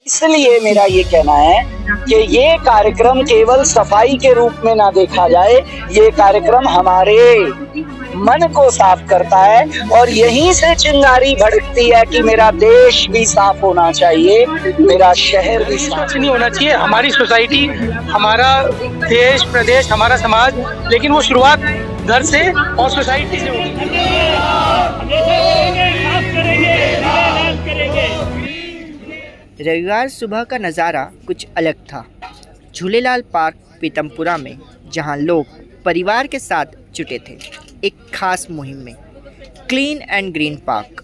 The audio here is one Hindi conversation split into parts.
इसलिए मेरा ये कहना है कि ये कार्यक्रम केवल सफाई के रूप में ना देखा जाए, ये कार्यक्रम हमारे मन को साफ करता है और यहीं से चिंगारी भड़कती है कि मेरा देश भी साफ होना चाहिए, मेरा शहर भी साफ नहीं होना चाहिए। हमारी सोसाइटी, हमारा देश, प्रदेश, हमारा समाज, लेकिन वो शुरुआत घर से और सोसाइटी से होगी। रविवार सुबह का नज़ारा कुछ अलग था। झूलेलाल पार्क पीतमपुरा में, जहां लोग परिवार के साथ जुटे थे एक खास मुहिम में, क्लीन एंड ग्रीन पार्क।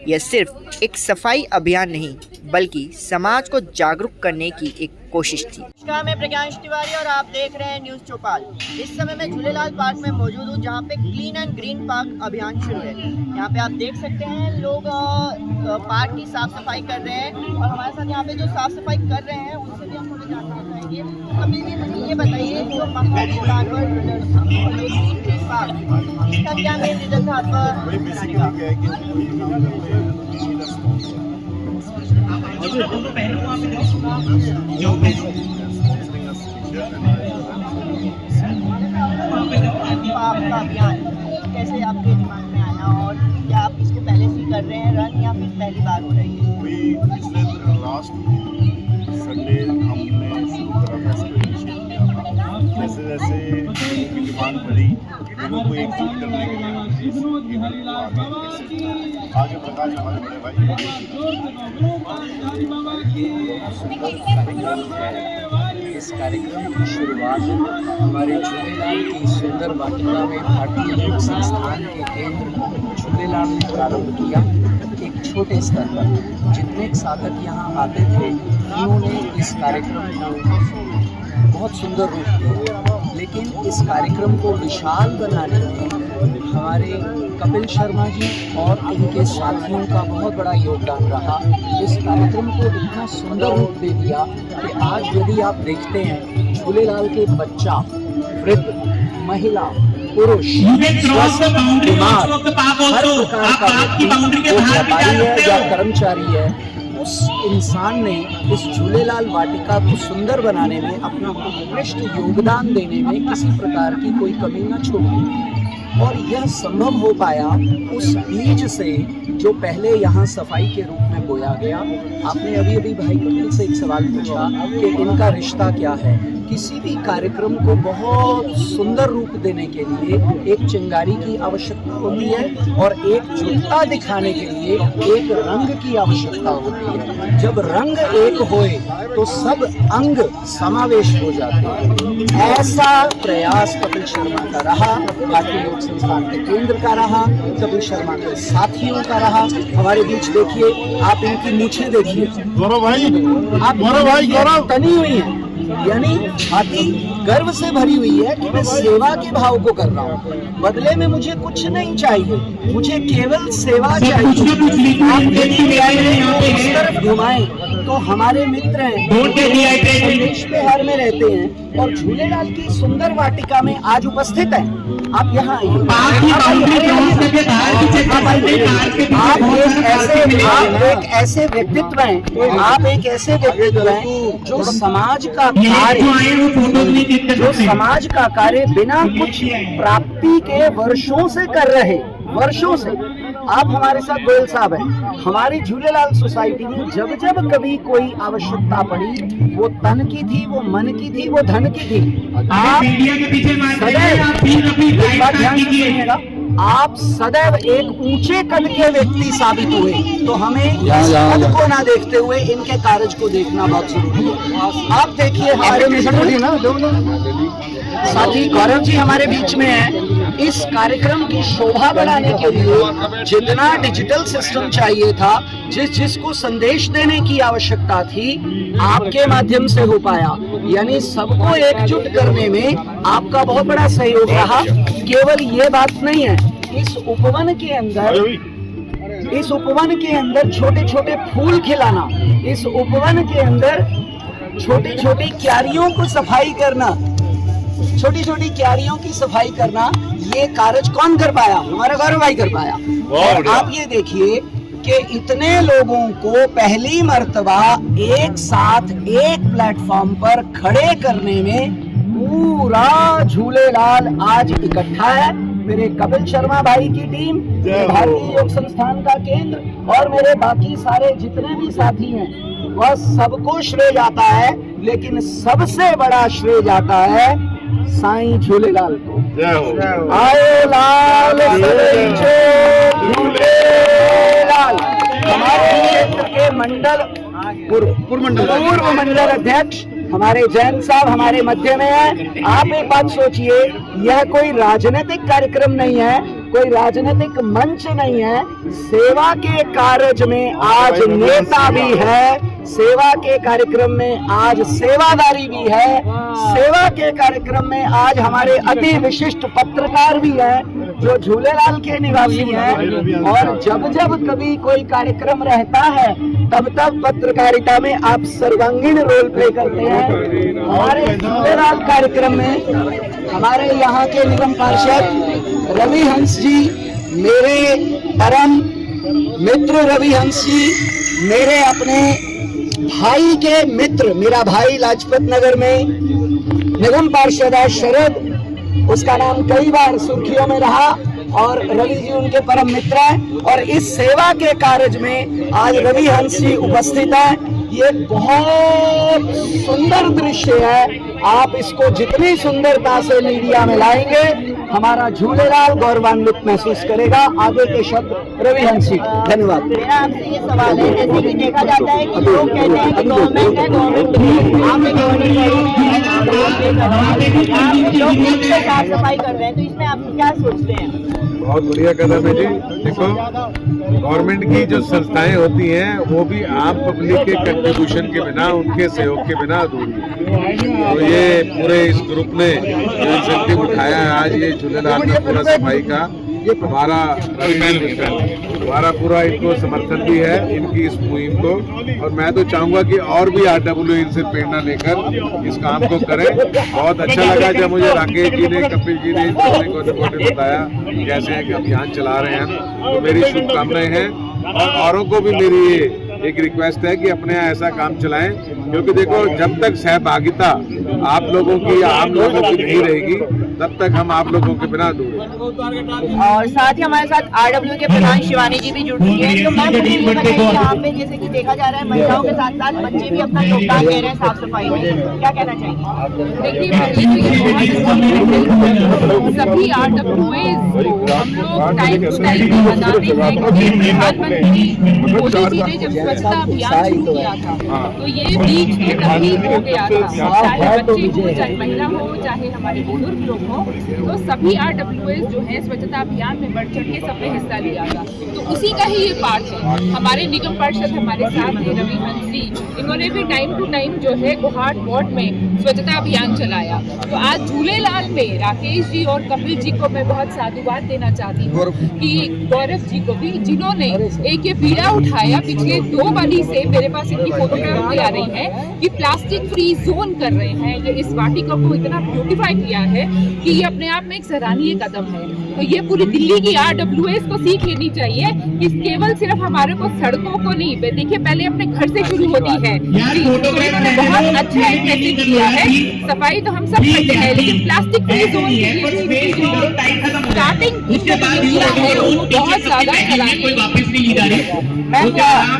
यह सिर्फ एक सफाई अभियान नहीं बल्कि समाज को जागरूक करने की एक कोशिश थी। नमस्कार, मैं प्रज्ञांश तिवारी और आप देख रहे हैं न्यूज़ चौपाल। इस समय मैं झूलेलाल पार्क में मौजूद हूँ, जहाँ पे क्लीन एंड ग्रीन पार्क अभियान शुरू है। यहाँ पे आप देख सकते हैं लोग पार्क की साफ सफाई कर रहे हैं और हमारे साथ यहाँ पे जो साफ सफाई कर रहे हैं उनसे भी हम थोड़ी जानकारी चाहेंगे। अभी भी मुझे ये बताइए, जो महावीर जानवर ब्रदर्स था और ये ग्रीन पार्क, इसका क्या मेन रीजन था आपका बनाने का? आपका अभियान कैसे आपके दिमाग में आया और क्या आप इसको पहले से कर रहे हैं रन या फिर पहली बार हो रही है? पिछले लास्ट संडे हमने शुरू करा था, इसको इनिशिएट किया था। जैसे जैसे लोगों की डिमांड बढ़ी, लोगों को एकजुट करने के लिए आगे प्रकाश हमारे बड़े भाई इस कार्यक्रम की शुरुआत हमारे झूलेलाल की सुंदर वाटिका में भारतीय योग संस्थान के केंद्र झूलेलाल ने प्रारंभ किया। एक छोटे स्तर पर जितने साधक यहाँ आते थे उन्होंने इस कार्यक्रम को बहुत सुंदर रूप दिया, लेकिन इस कार्यक्रम को विशाल बनाने में हमारे कपिल शर्मा जी और उनके साथियों का बहुत बड़ा योगदान रहा। इस कार्यक्रम को इतना सुंदर रूप दे दिया कि आज यदि आप देखते हैं झूलेलाल के बच्चा, वृद्ध, महिला, पुरुष, स्वस्थ, बीमार, हर प्रकार का व्यक्ति, वो व्यापारी है या कर्मचारी है, उस इंसान ने इस झूलेलाल वाटिका को सुंदर बनाने में अपना उत्कृष्ट योगदान देने में किसी प्रकार की कोई कमी न छोड़ी। और यह संभव हो पाया उस बीज से जो पहले यहाँ सफाई के रूप में बोया गया। आपने अभी अभी भाई कपिल से एक सवाल पूछा कि इनका रिश्ता क्या है। किसी भी कार्यक्रम को बहुत सुंदर रूप देने के लिए एक चिंगारी की आवश्यकता होती है और एकजुटता दिखाने के लिए एक रंग की आवश्यकता होती है। जब रंग एक होए तो सब अंग समावेश हो जाते हैं। ऐसा प्रयास कपिल शर्मा का रहा, भारतीय योग संस्थान के केंद्र का रहा, कपिल शर्मा के साथियों का रहा। हमारे बीच देखिए, आप इनकी मूछें देखिए, गौरव भाई, आप गौरव तनी हुई है, यानी छाती गर्व से भरी हुई है कि मैं सेवा के भाव को कर रहा हूँ। बदले में मुझे कुछ नहीं चाहिए, मुझे केवल सेवा चाहिए। आप इस तरफ घुमाएं तो हमारे मित्र हैं, संदेश बिहार में रहते हैं और झूलेलाल की सुंदर वाटिका में आज उपस्थित हैं। आप यहाँ आइए, आप एक ऐसे व्यक्तित्व हैं, आप एक ऐसे व्यक्तित्व हैं जो समाज का कार्य बिना कुछ प्राप्ति के वर्षों से कर रहे, वर्षों से। आप हमारे साथ गोयल साहब हैं। हमारी झूलेलाल सोसाइटी में जब जब कभी कोई आवश्यकता पड़ी, वो तन की थी, वो मन की थी, वो धन की थी, आप आप सदैव एक ऊंचे कद के व्यक्ति साबित हुए। तो हमें इस कद को ना देखते हुए इनके कार्य को देखना बहुत जरूरी है। आप देखिए, हमारे साथी गौरव जी हमारे बीच में है। इस कार्यक्रम की शोभा बढ़ाने के लिए जितना डिजिटल सिस्टम चाहिए था, जिसको संदेश देने की आवश्यकता थी, आपके माध्यम से हो पाया। यानी सबको एकजुट करने में आपका बहुत बड़ा सहयोग रहा। केवल ये बात नहीं है, इस उपवन के अंदर छोटे छोटे फूल खिलाना, इस उपवन के अंदर छोटी छोटी क्यारियों को सफाई करना, छोटी छोटी क्यारियों की सफाई करना, ये कार्य कौन कर पाया? हमारा गौरव भाई कर पाया। और आप ये देखिए कि इतने लोगों को पहली मर्तबा एक साथ एक प्लेटफॉर्म पर खड़े करने में पूरा झूलेलाल आज इकट्ठा है। मेरे कपिल शर्मा भाई की टीम, भारतीय योग संस्थान का केंद्र और मेरे बाकी सारे जितने भी साथी हैं, वह सबको श्रेय जाता है, लेकिन सबसे बड़ा श्रेय जाता है साईं झूलेलाल को। आए लाल झूलेलाल। हमारे क्षेत्र के पूर्व मंडल अध्यक्ष हमारे जैन साहब हमारे मध्य में है। आप एक बात सोचिए, यह कोई राजनीतिक कार्यक्रम नहीं है, कोई राजनीतिक मंच नहीं है। सेवा के कार्य में आज नेता भी है, सेवा के कार्यक्रम में आज सेवादारी भी है, सेवा के कार्यक्रम में आज हमारे अति विशिष्ट पत्रकार भी हैं जो झूलेलाल के निवासी हैं। और जब जब कभी कोई कार्यक्रम रहता है तब तब पत्रकारिता में आप सर्वांगीण रोल प्ले करते हैं। हमारे झूलेलाल कार्यक्रम में हमारे यहाँ के निगम पार्षद रवि हंस जी, मेरे परम मित्र रवि हंस जी, मेरे अपने भाई के मित्र, मेरा भाई लाजपत नगर में निगम पार्षद है शरद, उसका नाम कई बार सुर्खियों में रहा और रवि जी उनके परम मित्र हैं। और इस सेवा के कार्य में आज रवि हंस जी उपस्थित हैं। ये बहुत सुंदर दृश्य है, आप इसको जितनी सुंदरता से मीडिया में लाएंगे हमारा झूलेलाल गौरवान्वित महसूस करेगा। आगे के शब्द रवि हंस जी। धन्यवाद। मेरा आपसे ये सवाल है, जैसे कि देखा जाता है कि लोग कहते हैं कि गवर्नमेंट है, गवर्नमेंट आप लोग खुद से साफ सफाई कर रहे हैं, तो इसमें आप क्या सोचते हैं? बहुत बढ़िया कदम है जी। देखो, गवर्नमेंट की जो संस्थाएं होती हैं वो भी आम पब्लिक के कंट्रीब्यूशन के बिना, उनके सहयोग के बिना अधूरी है। तो ये पूरे इस ग्रुप ने जो इंसेंटिव उठाया है आज, ये झूलेलाल का पूरा सफाई का हमारा पूरा इनको समर्थन भी है इनकी इस मुहिम को। और मैं तो चाहूंगा कि और भी RWA इनसे प्रेरणा लेकर इस काम को करें। बहुत अच्छा लगा जब मुझे राकेश जी ने, कपिल जी ने को बताया कैसे एक अभियान चला रहे हैं, तो मेरी शुभकामनाएं हैं। और औरों को भी मेरी एक रिक्वेस्ट है कि अपने यहाँ ऐसा काम चलाएं, क्योंकि देखो जब तक सहभागिता आप लोगों की या आम लोगों की नहीं रहेगी तब तक हम आप लोगों के बिना दूर हैं। और साथ ही हमारे साथ RWA के प्रधान शिवानी जी भी जुड़ चुकी है। तो मैं मुझे ये बताइए, यहाँ पे जैसे कि देखा जा रहा है महिलाओं के साथ साथ बच्चे भी अपना योगदान दे रहे हैं साफ सफाई में, क्या कहना चाहेंगे? देखिए, पहले तो ये सभी RWAs को हम लोग टाइम टू टाइम बताते हैं कि प्रधानमंत्री मोदी जी ने जब स्वच्छता अभियान शुरू किया था तो ये बीच में तभी हो गया था, चाहे बच्चे हो, चाहे महिला हो, चाहे हमारे बुजुर्ग लोग हो, तो सभी RWAs जो है स्वच्छता अभियान में बढ़ चढ़ के सबने हिस्सा लिया था। तो उसी का ही ये पार्ट है। हमारे निगम पार्षद हमारे साथ है रवि हंस जी, इन्होंने भी टाइम टू टाइम जो है गुहाट वार्ड में स्वच्छता अभियान चलाया। तो आज झूलेलाल में राकेश जी और कपिल जी को मैं बहुत साधुवाद देना चाहती हूँ कि गौरव जी को भी, जिन्होंने एक ये बीड़ा उठाया पिछले 2 वाली से, मेरे पास इनकी फोटोग्राफ भी आ रही है कि प्लास्टिक फ्री जोन कर रहे हैं। ये इस वाटिका को इतना ब्यूटीफाई किया है कि ये अपने आप में एक सराहनीय कदम है। तो ये पूरी दिल्ली की RWAs को सीख लेनी चाहिए कि केवल सिर्फ हमारे को सड़कों को नहीं, देखिए पहले अपने घर से शुरू होती है। इन्होंने बहुत अच्छा एक मैसेज दिया है, सफाई तो हम सब करते हैं लेकिन प्लास्टिक फ्री जोन के लिए स्टार्टिंग किया है वो बहुत ज्यादा सराहनीय है। मैम,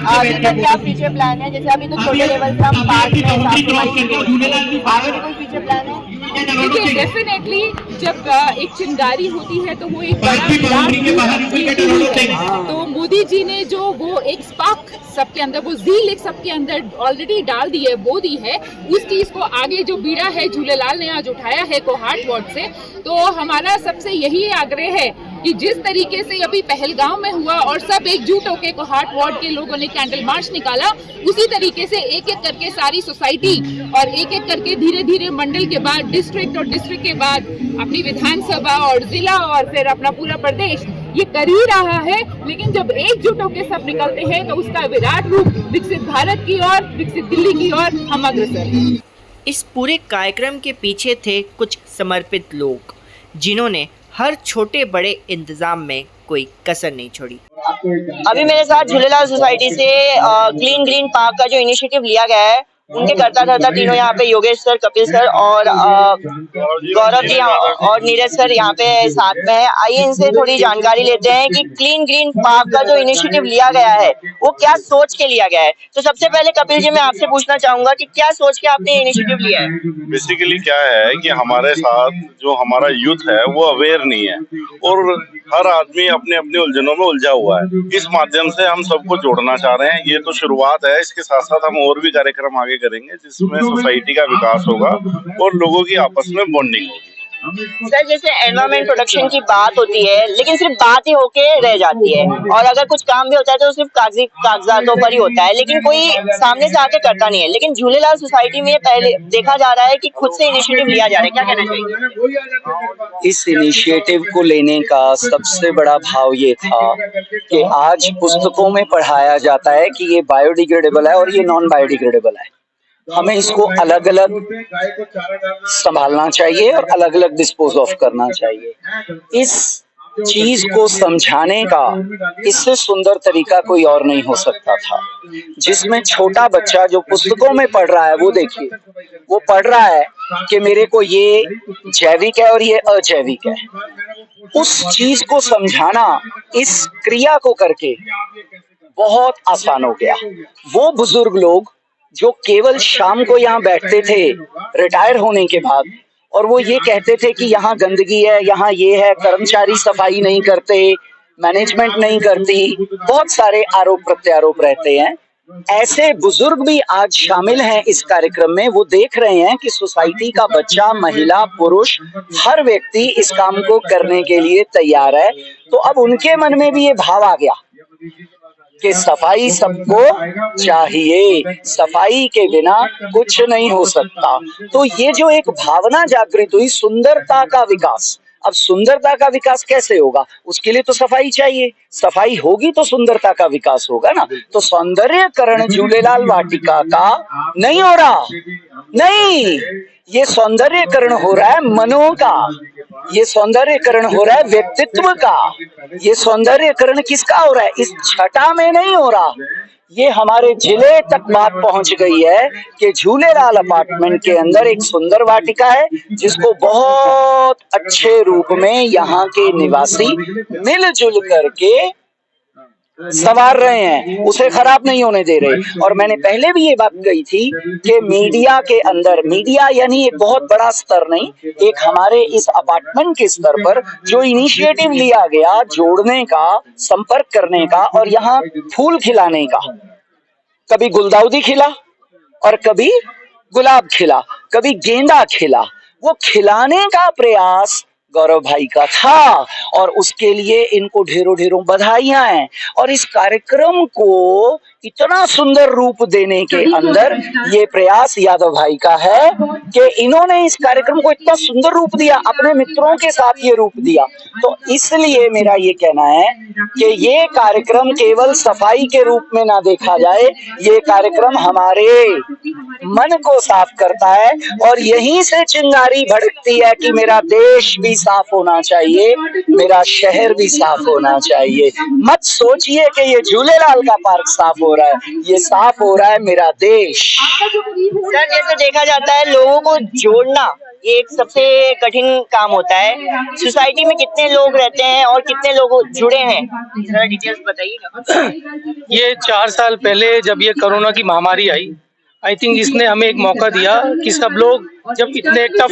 आगे का क्या फ्यूचर प्लान है? जैसे अभी तो छोटे लेवल से हम पार्क में साफ सफाई कर रहे हैं, आगे भी कोई फ्यूचर प्लान है? देखिए, डेफिनेटली जब एक चिंगारी होती है तो वो एक बड़ा विराट है। तो मोदी जी ने जो वो एक स्पार्क सबके अंदर, वो ज़ील एक सबके अंदर ऑलरेडी डाल दी है, बो दी है, उस चीज को आगे जो बीड़ा है झूलेलाल ने आज उठाया है कोहाट वार्ड से। तो हमारा सबसे यही आग्रह है कि जिस तरीके से अभी पहलगांव में हुआ और सब एकजुट होकर कोहाट वार्ड के लोगों ने कैंडल मार्च निकाला, उसी तरीके से एक एक करके सारी सोसाइटी और एक एक करके धीरे धीरे मंडल के बाद डिस्ट्रिक्ट और डिस्ट्रिक्ट के बाद अपनी विधानसभा और जिला और फिर अपना पूरा प्रदेश ये कर ही रहा है। लेकिन जब एकजुट होकर सब निकलते हैं तो उसका विराट रूप विकसित भारत की ओर, विकसित दिल्ली की ओर हम अग्रसर हैं। इस पूरे कार्यक्रम के पीछे थे कुछ समर्पित लोग जिन्होंने हर छोटे बड़े इंतजाम में कोई कसर नहीं छोड़ी। अभी मेरे साथ झूलेलाल सोसाइटी से क्लीन ग्रीन पार्क का जो इनिशिएटिव लिया गया है, उनके करता धरता तीनों यहाँ पे योगेश सर, कपिल सर और गौरव जी और नीरज सर यहाँ पे साथ में है। आइए इनसे थोड़ी जानकारी लेते हैं कि क्लीन ग्रीन पार्क का जो इनिशिएटिव लिया गया है वो क्या सोच के लिया गया है। तो सबसे पहले कपिल जी मैं आपसे पूछना चाहूंगा कि क्या सोच के आपने इनिशिएटिव लिया है। बेसिकली क्या है कि हमारे साथ जो हमारा यूथ है वो अवेयर नहीं है और हर आदमी अपने अपने उलझनों में उलझा हुआ है। इस माध्यम से हम सबको जोड़ना चाह रहे हैं। ये तो शुरुआत है, इसके साथ साथ हम और भी कार्यक्रम आगे करेंगे जिसमें सोसाइटी का विकास होगा और लोगों की आपस में बॉन्डिंग होगी। सर जैसे एनवायरमेंट प्रोटेक्शन की बात होती है लेकिन सिर्फ बात ही होके रह जाती है और अगर कुछ काम भी होता है तो सिर्फ कागजातों पर ही होता है, लेकिन कोई सामने से आके करता नहीं है। लेकिन झूलेलाल सोसाइटी में पहले देखा जा रहा है कि खुद से इनिशिएटिव लिया जा रहा है, क्या कहना चाहिए? इस इनिशिएटिव को लेने का सबसे बड़ा भाव ये था कि आज पुस्तकों में पढ़ाया जाता है कि ये बायोडिग्रेडेबल है और ये नॉन बायोडिग्रेडेबल है। हमें इसको अलग अलग संभालना चाहिए और अलग अलग डिस्पोज ऑफ करना चाहिए। इस चीज को समझाने का इससे सुंदर तरीका कोई और नहीं हो सकता था, जिसमें छोटा बच्चा जो पुस्तकों में पढ़ रहा है वो देखिए, वो पढ़ रहा है कि मेरे को ये जैविक है और ये अजैविक है। उस चीज को समझाना इस क्रिया को करके बहुत आसान हो गया। वो बुजुर्ग लोग जो केवल शाम को यहाँ बैठते थे रिटायर होने के बाद और वो ये कहते थे कि यहाँ गंदगी है, यहाँ ये है, कर्मचारी सफाई नहीं करते, मैनेजमेंट नहीं करती, बहुत सारे आरोप प्रत्यारोप रहते हैं। ऐसे बुजुर्ग भी आज शामिल हैं इस कार्यक्रम में। वो देख रहे हैं कि सोसाइटी का बच्चा, महिला, पुरुष, हर व्यक्ति इस काम को करने के लिए तैयार है। तो अब उनके मन में भी ये भाव आ गया कि सफाई सबको चाहिए, सफाई के बिना कुछ नहीं हो सकता। तो ये जो एक भावना जागृत हुई, सुंदरता का विकास। अब सुंदरता का विकास कैसे होगा? उसके लिए तो सफाई चाहिए, सफाई होगी तो सुंदरता का विकास होगा ना। तो सौंदर्यकरण झूलेलाल वाटिका का नहीं हो रहा, नहीं, ये सौंदर्यकरण हो रहा है मनों का, ये सौंदर्यकरण हो रहा है व्यक्तित्व का। ये सौंदर्यकरण किसका हो रहा है? इस छटा में नहीं हो रहा। ये हमारे जिले तक बात पहुंच गई है कि झूलेलाल अपार्टमेंट के अंदर एक सुंदर वाटिका है जिसको बहुत अच्छे रूप में यहाँ के निवासी मिलजुल करके संवार रहे हैं, उसे खराब नहीं होने दे रहे। और मैंने पहले भी ये बात कही थी कि मीडिया के अंदर, मीडिया यानी एक बहुत बड़ा स्तर नहीं, एक हमारे इस अपार्टमेंट के स्तर पर जो इनिशिएटिव लिया गया जोड़ने का, संपर्क करने का और यहाँ फूल खिलाने का, कभी गुलदाउदी खिला और कभी गुलाब खिला, कभी गेंदा खिला, वो खिलाने का प्रयास गौरव भाई का था और उसके लिए इनको ढेरों ढेरों बधाइयां हैं। और इस कार्यक्रम को इतना सुंदर रूप देने के अंदर ये प्रयास यादव भाई का है कि इन्होंने इस कार्यक्रम को इतना सुंदर रूप दिया, अपने मित्रों के साथ ये रूप दिया। तो इसलिए मेरा ये कहना है कि ये कार्यक्रम केवल सफाई के रूप में ना देखा जाए, ये कार्यक्रम हमारे मन को साफ करता है और यहीं से चिंगारी भड़कती है कि मेरा देश भी साफ होना चाहिए, मेरा शहर भी साफ होना चाहिए। मत सोचिए कि ये झूलेलाल का पार्क साफ हो रहा है, ये साफ हो रहा है मेरा देश। सर जैसे देखा जाता है लोगों को जोड़ना ये एक सबसे कठिन काम होता है। सोसाइटी में कितने लोग रहते हैं और कितने लोग जुड़े हैं, जरा डिटेल्स बताइएगा। ये 4 साल पहले जब ये कोरोना की महामारी आई थिंक इसने हमें एक मौका दिया कि सब लोग जब इतने टफ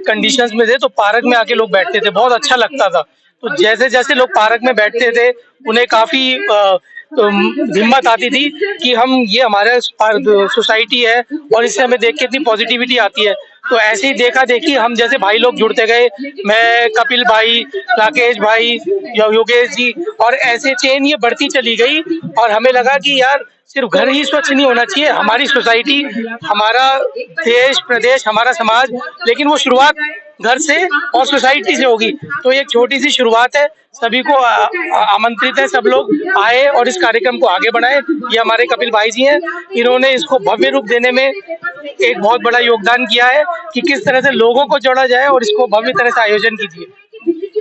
कंडीशंस में थे तो पार्क में आके लोग बैठते थे, बहुत अच्छा लगता था। तो जैसे जैसे लोग पार्क में बैठते थे उन्हें काफी हिम्मत आती थी कि हम, ये हमारा सोसाइटी है और इससे हमें देख के इतनी पॉजिटिविटी आती है। तो ऐसे ही देखा देखी हम जैसे भाई लोग जुड़ते गए, मैं, कपिल भाई, राकेश भाई, योगेश जी, और ऐसे चेन ये बढ़ती चली गई और हमें लगा कि यार सिर्फ घर ही स्वच्छ नहीं होना चाहिए, हमारी सोसाइटी, हमारा देश, प्रदेश, हमारा समाज, लेकिन वो शुरुआत घर से और सोसाइटी से होगी। तो एक छोटी सी शुरुआत है, सभी को आमंत्रित है, सब लोग आए और इस कार्यक्रम को आगे बढ़ाएं। ये हमारे कपिल भाई जी हैं, इन्होंने इसको भव्य रूप देने में एक बहुत बड़ा योगदान किया है कि किस तरह से लोगों को जोड़ा जाए और इसको भव्य तरह से आयोजन कीजिए।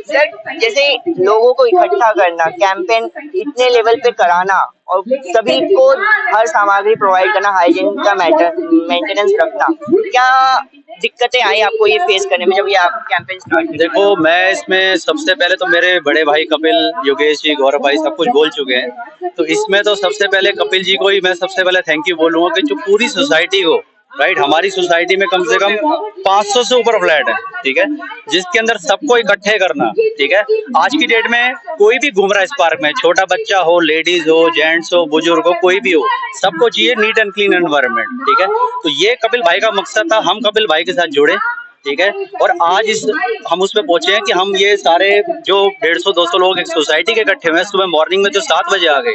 सर जैसे लोगों को इकट्ठा करना, कैंपेन इतने लेवल पे कराना और सभी को हर सामग्री प्रोवाइड करना, हाइजीन का मेंटेनेंस रखना, क्या दिक्कतें आई आपको ये फेस करने में जब ये आप कैंपेन स्टार्ट? देखो, मैं इसमें सबसे पहले तो मेरे बड़े भाई कपिल, योगेश जी, गौरव भाई सब कुछ बोल चुके हैं, तो इसमें तो सबसे पहले कपिल जी को ही मैं सबसे पहले थैंक यू बोलूंगा कि जो पूरी सोसाइटी को, राइट, हमारी सोसाइटी में कम से कम 500 से ऊपर फ्लैट है, ठीक है, जिसके अंदर सबको इकट्ठे करना, ठीक है। आज की डेट में कोई भी घूम रहा है इस पार्क में, छोटा बच्चा हो, लेडीज हो, जेंट्स हो, बुजुर्ग हो, कोई भी हो, सबको चाहिए नीट एंड क्लीन एनवायरनमेंट, ठीक है। तो ये कपिल भाई का मकसद था, हम कपिल भाई के साथ जुड़े, ठीक है, और आज हम उस पे पहुंचे हैं कि हम ये सारे जो 150-200 लोग एक सोसाइटी के इकट्ठे हुए हैं, सुबह मॉर्निंग में जो 7 बजे आ गए,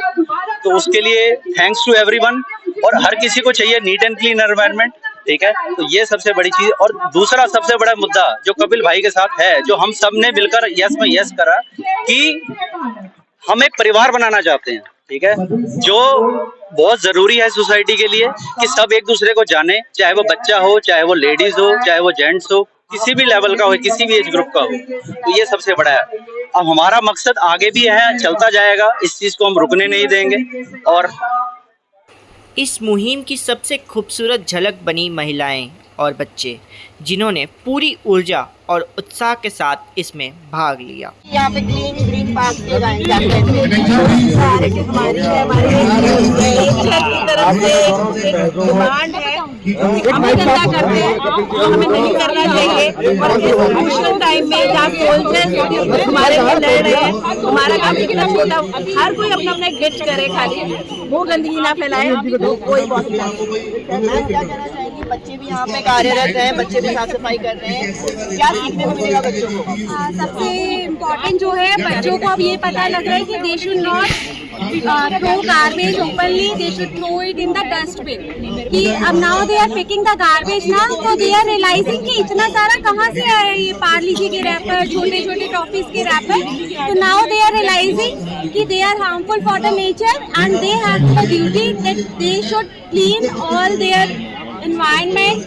तो उसके लिए थैंक्स टू एवरीवन। और हर किसी को चाहिए नीट एंड क्लीन एनवायरनमेंट, ठीक है, तो ये सबसे बड़ी चीज। और दूसरा सबसे बड़ा मुद्दा जो कपिल भाई के साथ है, जो हम सब ने मिलकर यस में यस करा कि हम एक परिवार बनाना चाहते हैं, ठीक है, जो बहुत जरूरी है सोसाइटी के लिए कि सब एक दूसरे को जाने, चाहे वो बच्चा हो, चाहे वो लेडीज हो, चाहे वो जेंट्स हो, किसी भी लेवल का हो, किसी भी एज ग्रुप का हो, तो ये सबसे बड़ा है। अब हमारा मकसद आगे भी है, चलता जाएगा, इस चीज को हम रुकने नहीं देंगे। और इस मुहिम की सबसे खूबसूरत झलक बनी महिलाएं और बच्चे, जिन्होंने पूरी ऊर्जा और उत्साह के साथ इसमें भाग लिया। यहाँ पे ग्रीन पार्क के कैंपेन डिमांड है, हम गंदा करते हैं जो हमें नहीं करना चाहिए। और इस इमोशनल टाइम में जहाँ सोल्जर्स हमारे लिए लड़ रहे हैं, हमारा काम कितना छोटा, हर कोई अपना अपना गिफ्ट करे, खाली वो गंदगी ना फैलाए, तो कोई बहुत क्या कहना चाहेंगे? बच्चे भी यहाँ पे कार्यरत हैं, बच्चे भी साफ सफाई कर रहे हैं, क्या सीखने को मिलेगा बच्चों को? सबसे इम्पोर्टेंट जो है, बच्चों को अब ये पता लग रहा है कि they should not throw garbage openly, they should throw it in the dustbin. कि अब now they are picking the garbage ना, तो दे आर रियलाइजिंग कि इतना सारा कहाँ से आया, ये पार्ले जी के रैपर, छोटे छोटे टॉफीज के रैपर, तो नाउ दे आर रियलाइजिंग कि they are harmful for the nature and they have the duty that they should clean all their environment.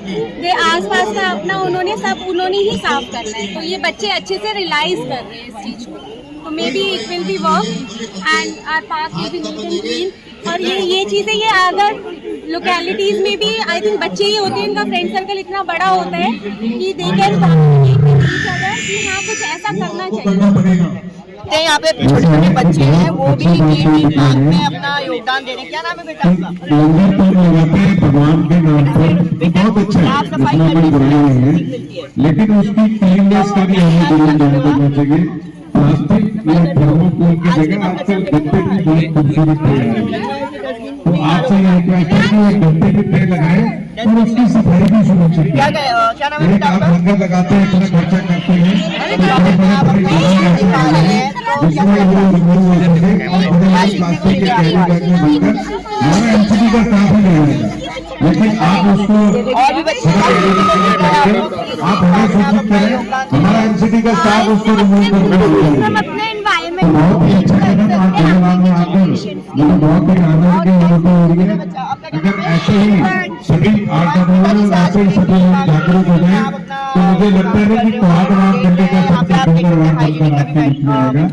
They आसपास का अपना उन्होंने ही साफ करना है, तो ये बच्चे अच्छे से रियलाइज कर रहे हैं इस चीज को, तो may be it will be work and our park will be neat and clean. और ये चीज़ें ये अदर लोकेलिटीज में भी आई थिंक बच्चे ही होते हैं, इनका फ्रेंड सर्कल इतना बड़ा होता है कि दे कैन कि हाँ कुछ ऐसा करना चाहिए। यहाँ पे छोटे छोटे बच्चे हैं, वो भी ग्रीन पार्क में अपना योगदान दे रहे हैं। क्या नाम है बेटा आपका? भगवान के नाम पर बहुत अच्छा साफ सफाई करनी है, लेकिन उसकी क्लीननेस का भी हमें जरूर ध्यान देना चाहिए। प्लास्टिक या थर्मोकोल की जगह आजकल गत्ते की बड़ी खूबसूरत पेड़ है, तो आपसे ये रिक्वेस्ट है कि गत्ते के पेड़ लगाएं और उसकी सफाई भी सुनिश्चित करें। क्या नाम है आप लंगर लगाते हैं, इतना खर्चा करते हैं, जिसमें प्लास्टिक के कैरी बैग में बनकर हमारा एमसीडी का स्टाफ ही नहीं रहेगा, लेकिन आप उसको आप हमें सूचित करें, हमारा एमसीडी का स्टाफ उसको रिमूव कर बहुत ही अच्छा कदम आप झूलेलाल में आकर मुझे बहुत ही आनंद की अनुभूति हो रही है। अगर ऐसे ही सभी आर्ट ऐसे ही सभी लोग जागरूक हो जाए तो मुझे लगता है कि कोहाट करने का सबसे बेहतर वाद बनकर आपके बीच में आएगा।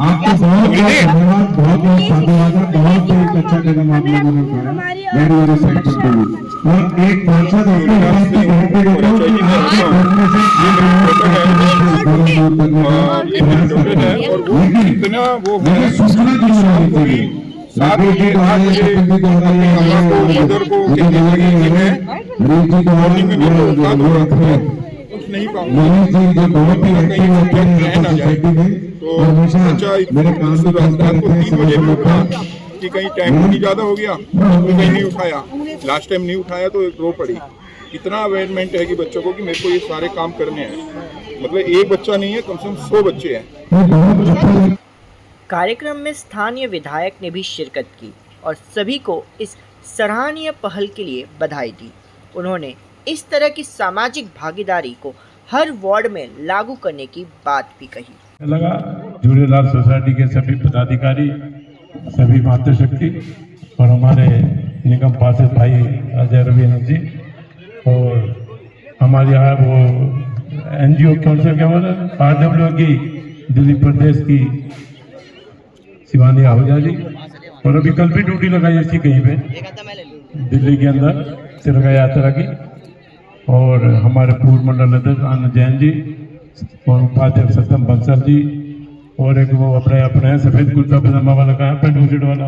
आपको बहुत बहुत धन्यवाद, बहुत बहुत साधुवाद, बहुत ही अच्छा कदम आप लोगों ने उठाया, वेरी वेरी थैंक्स। और एक पार्षद होकर विनती करते रहता हूँ कि आपके बोलने से लेकिन सूचना जरूर होनी चाहिए। राकेश जी दोहराइए, कपिल जी दोहराइए, मनीष जी जो बहुत ही एक्टिव होते हैं सोसाइटी में, तो हमेशा मेरे काम भी करते रहते हैं। कि कहीं टाइम ज्यादा हो गया तो कहीं नहीं उठाया, लास्ट टाइम नहीं उठाया तो रो पड़ी। इतना अवेयरमेंट है कि बच्चों को कि मेरे को ये सारे काम करने हैं, मतलब एक बच्चा नहीं है, कम से कम 100 बच्चे हैं। कार्यक्रम में स्थानीय विधायक ने भी शिरकत की और सभी को इस सराहनीय पहल के लिए बधाई दी। उन्होंने इस तरह की सामाजिक भागीदारी को हर वार्ड में लागू करने की बात भी कही। लगा झूलेलाल सोसाइटी के सभी पदाधिकारी, सभी मातृशक्ति और हमारे निगम पार्षद भाई अजय रवीना जी और हमारे यहाँ वो NGO कौन से क्या बोला RWO की दिल्ली प्रदेश की शिवानी आहूजा जी, और अभी कल भी ड्यूटी लगाई ऐसी कहीं पे दिल्ली के अंदर तिरंगा यात्रा की। और हमारे पूर्व मंडल अध्यक्ष आनंद जैन जी और उपाध्यक्ष सत्यम बंसल जी, और एक वो अपने सफेद कुर्ता पजामा वाला कहा पेंट बुशर्ट वाला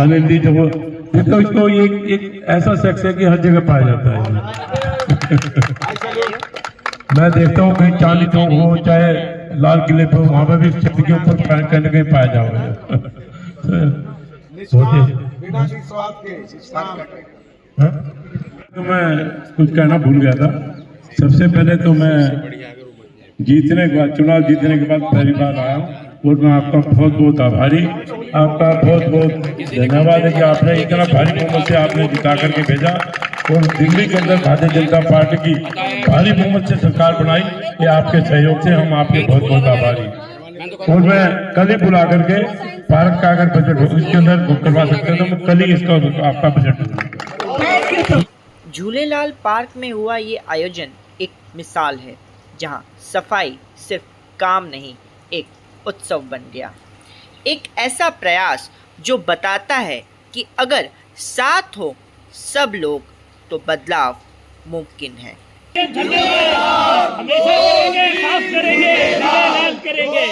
अनिल जी, जो वो देखो इसको एक ऐसा सेक्स है कि हर जगह पाया जाता है। मैं देखता हूँ कहीं चांदनी चौक हो चाहे लाल किले पे, वहां पर भी छत के ऊपर कहीं न कहीं पाया जाओगे। तो मैं कुछ कहना भूल गया था। सबसे पहले तो मैं जीतने के बाद, चुनाव जीतने के बाद पहली बार आया हूँ, और मैं आपका बहुत बहुत आभारी, आपका बहुत बहुत धन्यवाद है कि आपने इतना भारी बहुमत से आपने जिता करके भेजा, और दिल्ली के अंदर भारतीय जनता पार्टी की भारी बहुमत से सरकार बनाई। ये आपके सहयोग से हम आपके बहुत बहुत आभारी। और मैं कल ही बुला करके पार्क का अगर बजट हो इसके अंदर करवा सकते हैं तो मैं कल ही इसका आपका बजट। झूलेलाल पार्क में हुआ ये आयोजन एक मिसाल है जहां सफाई सिर्फ काम नहीं, एक उत्सव बन गया। एक ऐसा प्रयास जो बताता है कि अगर साथ हो सब लोग तो बदलाव मुमकिन है। करेंगे, साफ करेंगे, करेंगे।